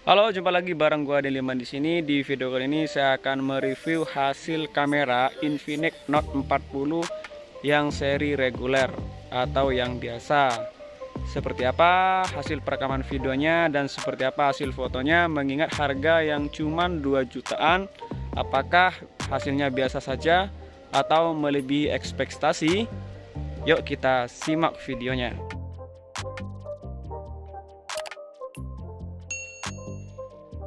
Halo, jumpa lagi bareng gua Deliman di sini. Di video kali ini saya akan mereview hasil kamera Infinix Note 40 yang seri reguler atau yang biasa. Seperti apa hasil perekaman videonya dan seperti apa hasil fotonya, mengingat harga yang cuman 2 jutaan. Apakah hasilnya biasa saja atau melebihi ekspektasi? Yuk kita simak videonya.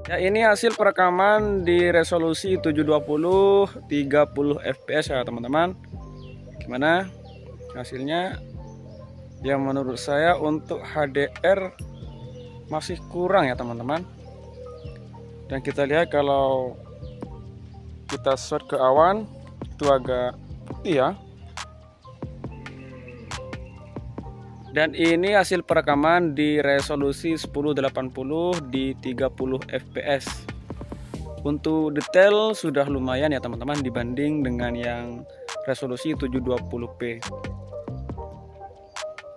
Ya, ini hasil perekaman di resolusi 720 30 fps ya teman-teman. Gimana hasilnya? Yang menurut saya untuk HDR masih kurang ya teman-teman. Dan kita lihat kalau kita shot ke awan itu agak putih ya. Dan ini hasil perekaman di resolusi 1080 di 30 fps. Untuk detail sudah lumayan ya teman-teman dibanding dengan yang resolusi 720p.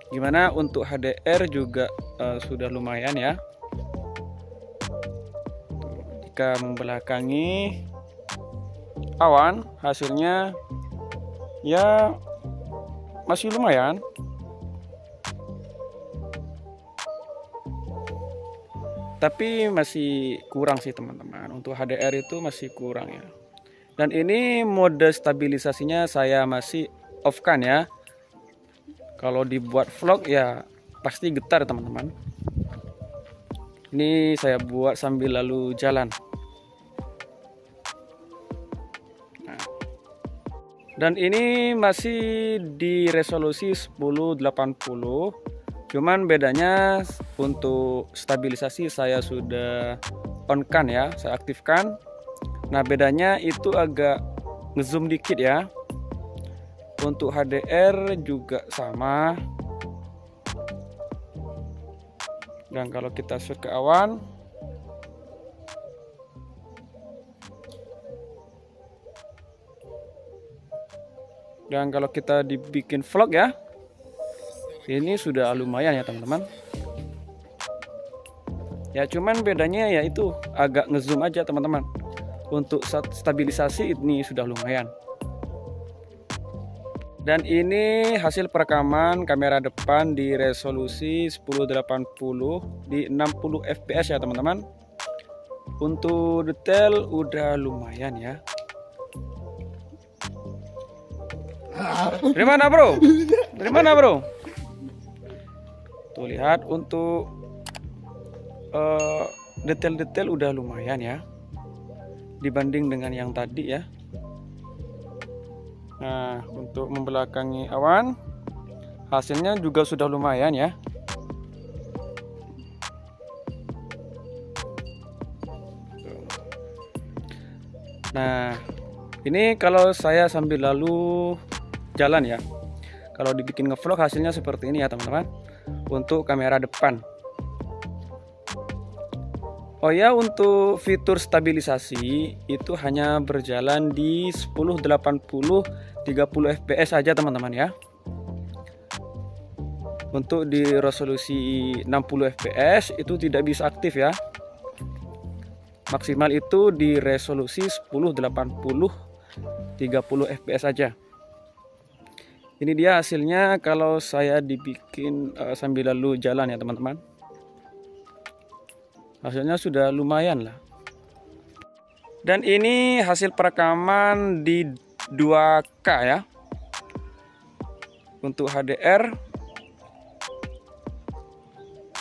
Gimana untuk HDR juga sudah lumayan ya. Jika membelakangi awan hasilnya ya masih lumayan. Tapi masih kurang sih teman-teman, untuk HDR itu masih kurang ya. Dan ini mode stabilisasinya saya masih off kan ya. Kalau dibuat vlog ya pasti getar teman-teman. Ini saya buat sambil lalu jalan. Nah. Dan ini masih di resolusi 1080. Cuman bedanya untuk stabilisasi saya sudah on kan ya, saya aktifkan. Nah bedanya itu agak ngezoom dikit ya. Untuk HDR juga sama. Dan kalau kita shoot ke awan, dan kalau kita dibikin vlog ya, ini sudah lumayan ya teman-teman. Ya cuman bedanya ya itu agak ngezoom aja teman-teman. Untuk stabilisasi ini sudah lumayan. Dan ini hasil perekaman kamera depan di resolusi 1080 di 60 fps ya teman-teman. Untuk detail udah lumayan ya. Dari mana bro? Dari mana bro? Tuh lihat untuk detail-detail udah lumayan ya dibanding dengan yang tadi ya. Nah untuk membelakangi awan hasilnya juga sudah lumayan ya. Nah ini kalau saya sambil lalu jalan ya. Kalau dibikin ngevlog hasilnya seperti ini ya teman-teman. Untuk kamera depan. Oh ya, untuk fitur stabilisasi itu hanya berjalan di 1080 30 fps saja teman-teman ya. Untuk di resolusi 60 fps itu tidak bisa aktif ya. Maksimal itu di resolusi 1080 30 fps saja. Ini dia hasilnya kalau saya dibikin sambil lalu jalan ya teman-teman. Hasilnya sudah lumayan lah. Dan ini hasil perekaman di 2K ya. Untuk HDR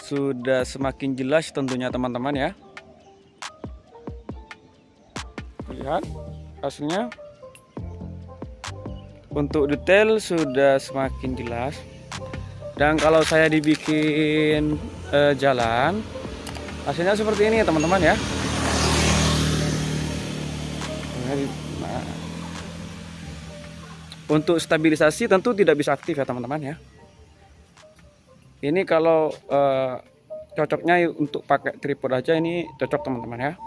sudah semakin jelas tentunya teman-teman ya. Lihat hasilnya. Untuk detail sudah semakin jelas. Dan kalau saya dibikin jalan, hasilnya seperti ini ya teman-teman ya. Nah, untuk stabilisasi tentu tidak bisa aktif ya teman-teman ya. Ini kalau cocoknya untuk pakai tripod aja, ini cocok teman-teman ya.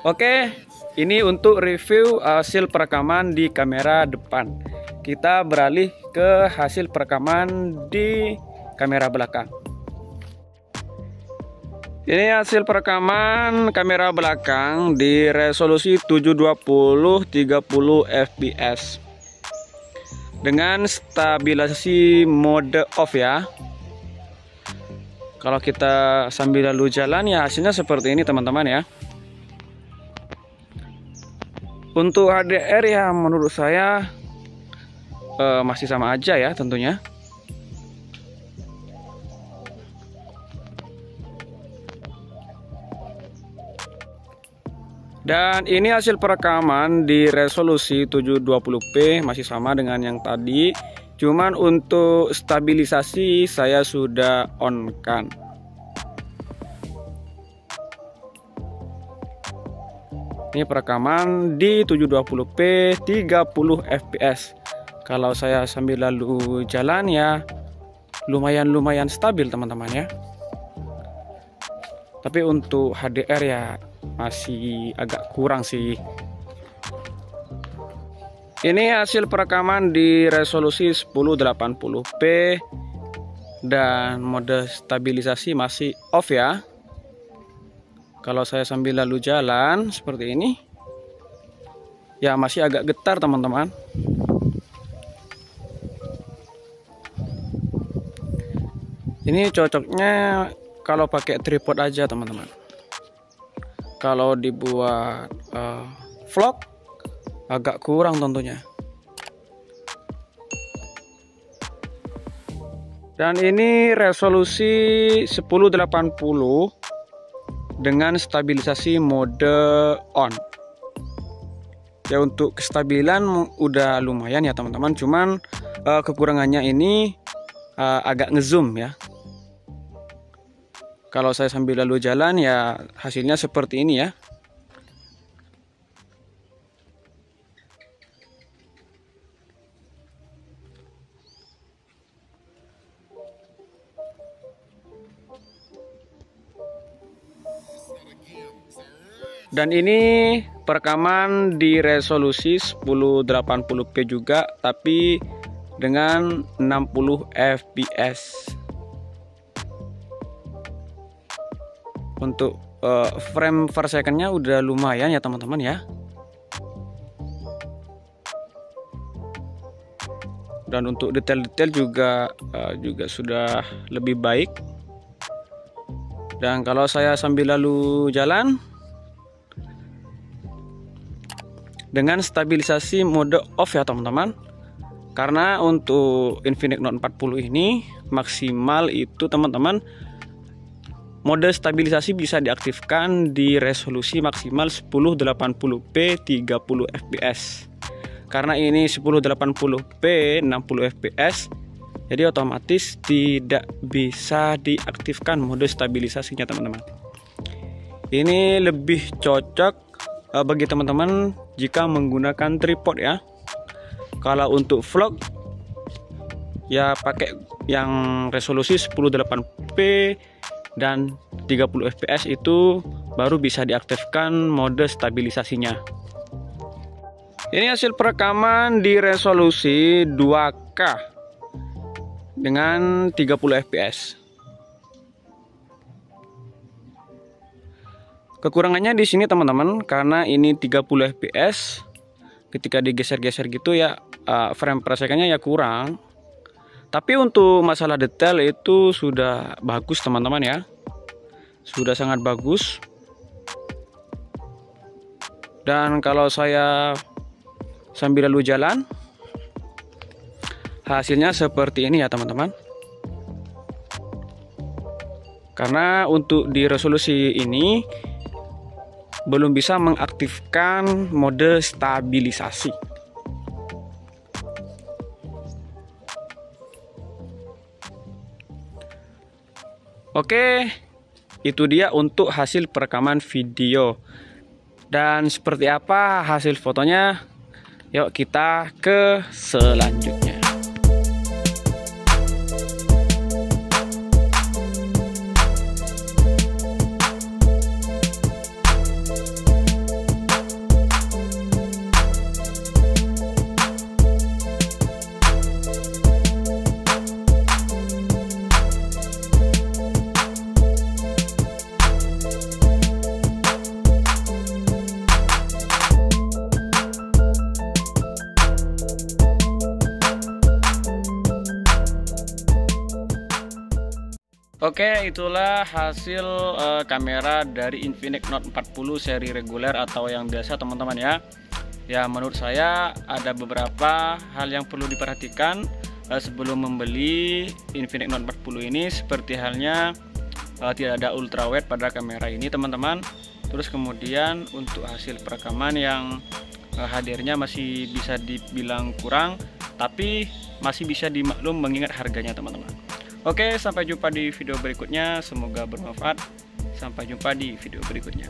Oke, ini untuk review hasil perekaman di kamera depan. Kita beralih ke hasil perekaman di kamera belakang. Ini hasil perekaman kamera belakang di resolusi 720 30 fps dengan stabilisasi mode off ya. Kalau kita sambil lalu jalan ya hasilnya seperti ini teman-teman ya. Untuk HDR ya menurut saya masih sama aja ya tentunya. Dan ini hasil perekaman di resolusi 720p masih sama dengan yang tadi. Cuman untuk stabilisasi saya sudah on kan. Ini perekaman di 720p 30 fps. Kalau saya sambil lalu jalan ya lumayan stabil teman-teman ya. Tapi untuk HDR ya masih agak kurang sih. Ini hasil perekaman di resolusi 1080p dan mode stabilisasi masih off ya. Kalau saya sambil lalu jalan seperti ini ya masih agak getar teman-teman. Ini cocoknya kalau pakai tripod aja teman-teman. Kalau dibuat vlog agak kurang tentunya. Dan ini resolusi 1080 dengan stabilisasi mode on. Ya untuk kestabilan udah lumayan ya teman-teman. Cuman kekurangannya ini agak ngezoom ya. Kalau saya sambil lalu jalan ya hasilnya seperti ini ya. Dan ini perekaman di resolusi 1080p juga tapi dengan 60 fps. Untuk frame per secondnya udah lumayan ya teman-teman ya. Dan untuk detail-detail juga sudah lebih baik. Dan kalau saya sambil lalu jalan dengan stabilisasi mode off ya teman-teman. Karena untuk Infinix Note 40 ini maksimal itu teman-teman mode stabilisasi bisa diaktifkan di resolusi maksimal 1080p 30 fps. Karena ini 1080p 60 fps, jadi otomatis tidak bisa diaktifkan mode stabilisasinya teman-teman. Ini lebih cocok bagi teman-teman jika menggunakan tripod ya. Kalau untuk vlog ya pakai yang resolusi 1080p dan 30 fps itu baru bisa diaktifkan mode stabilisasinya. Ini hasil perekaman di resolusi 2K dengan 30 fps. Kekurangannya di sini teman-teman, karena ini 30 fps ketika digeser-geser gitu ya frame per secondnya ya kurang. Tapi untuk masalah detail itu sudah bagus teman-teman ya. Sudah sangat bagus. Dan kalau saya sambil lalu jalan hasilnya seperti ini ya teman-teman. Karena untuk di resolusi ini belum bisa mengaktifkan mode stabilisasi. Oke, itu dia untuk hasil perekaman video. Dan seperti apa hasil fotonya? Yuk kita ke selanjutnya. Oke, itulah hasil kamera dari Infinix Note 40 seri reguler atau yang biasa teman-teman ya. Ya, menurut saya ada beberapa hal yang perlu diperhatikan sebelum membeli Infinix Note 40 ini, seperti halnya tidak ada ultrawide pada kamera ini teman-teman. Terus kemudian untuk hasil perekaman yang hadirnya masih bisa dibilang kurang, tapi masih bisa dimaklum mengingat harganya teman-teman. Oke, sampai jumpa di video berikutnya. Semoga bermanfaat. Sampai jumpa di video berikutnya.